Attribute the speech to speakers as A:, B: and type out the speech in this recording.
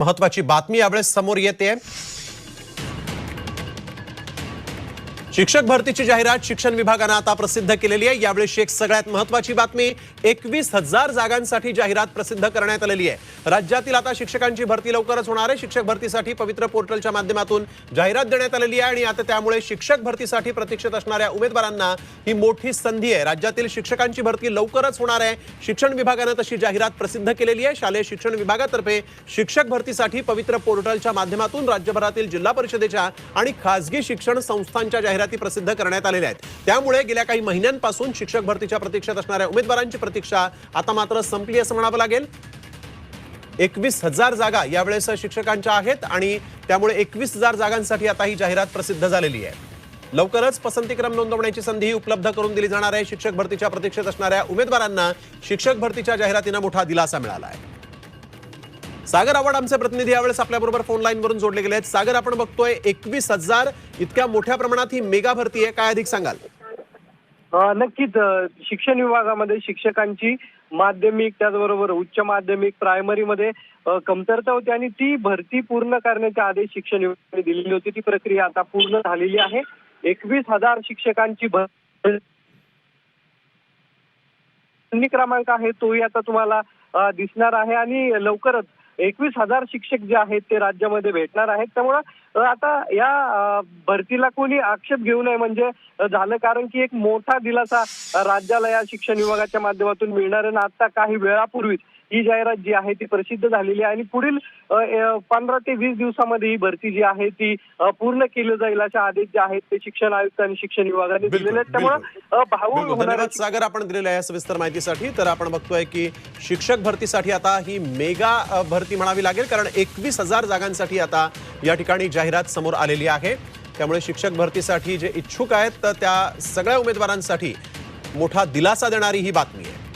A: महत्वाची बातमी यावेळेस समोर येते। शिक्षक भरतीची जाहिरात शिक्षण विभागाने आता प्रसिद्ध केलेली आहे। यावेळेस एक सगळ्यात महत्त्वाची बातमी 21,000 जागांसाठी जाहिरात प्रसिद्ध करण्यात आलेली आहे। राज्यातील आता शिक्षकांची भरती लवकरच होणार आहे। शिक्षक भरतीसाठी पवित्र पोर्टलच्या माध्यमातून जाहिरात देण्यात आलेली आहे आणि आता त्यामुळे शिक्षक भरतीसाठी प्रतीक्षेत असणाऱ्या उमेदवारांना ही मोठी संधी आहे। राज्यातील शिक्षकांची भरती लवकरच होणार आहे। शिक्षण विभागाने तशी जाहिरात प्रसिद्ध केलेली आहे। शालेय शिक्षण विभागातर्फे शिक्षक भरतीसाठी पवित्र पोर्टलच्या माध्यमातून राज्यभरातील जिल्हा परिषदेच्या आणि खासगी शिक्षण संस्थांच्या जाहिराती प्रसिद्ध करण्यात आलेल्या आहेत। त्यामुळे गेल्या काही महिन्यांपासून शिक्षक भरतीच्या प्रतीक्षेत असणाऱ्या उमेदवारांची प्रतीक्षा आता मात्र संपली असं म्हणावं लागेल। 21,000 जागा यावेळेस शिक्षकांच्या आहेत आणि त्यामुळे 21,000 जागांसाठी आता ही जाहिरात प्रसिद्ध झालेली आहे। लवकरच पसंतीक्रम नोंदवण्याची संधी उपलब्ध करून दिली जाणार आहे। शिक्षक भरतीच्या प्रतीक्षेत असणाऱ्या उमेदवारांना शिक्षक भरतीच्या जाहिरातीने मोठा दिलासा मिळाला आहे। सागर आव्हाड आमचे प्रतिनिधी यावेळेस आपल्याबरोबर फोन लाईन वरून जोडले गेले आहेत। सागर, आपण बघतोय 21,000 इतक्या मोठ्या प्रमाणात ही मेगा भरती आहे, काय अधिक सांगाल?
B: नक्कीच शिक्षण विभागामध्ये शिक्षकांची माध्यमिक त्याचबरोबर उच्च माध्यमिक प्रायमरीमध्ये कमतरता होती आणि ती भरती पूर्ण करण्याचे आदेश शिक्षण विभागाने दिलेली होती। ती प्रक्रिया आता पूर्ण झालेली आहे। 21,000 शिक्षकांची भरती क्रमांक आहे तोही आता तुम्हाला दिसणार आहे आणि लवकरच 21,000 शिक्षक जे आहेत ते राज्यामध्ये भेटणार आहेत। त्यामुळे आता या भरतीला कोणी आक्षेप घेऊ नये म्हणजे झालं, कारण की एक मोठा दिलासा राज्याला या शिक्षण विभागाच्या माध्यमातून मिळणार आहे। आता काही वेळापूर्वीच ही जाहिरात जी आहे ती प्रसिद्ध झालेली आहे आणि पुढील 15 ते 20 दिवसामध्ये ही भरती जी आहे ती पूर्ण केली जाईल असे आदेश जे आहेत ते शिक्षण आयुक्त आणि शिक्षण विभागाने दिलेले आहेत। त्यामुळे भाऊ
A: धन्यवाद सागर, आपण दिलेल्या या सविस्तर माहितीसाठी। तर आपण बघतोय की शिक्षक भरतीसाठी आता ही मेगा भरती म्हणावी लागेल, कारण 21,000 जागांसाठी आता या ठिकाणी जाहिरात समोर आलेली आहे। त्यामुळे शिक्षक भरतीसाठी जे इच्छुक आहेत त्या सगळ्या उमेदवारांसाठी मोठा दिलासा देणारी ही बातमी आहे।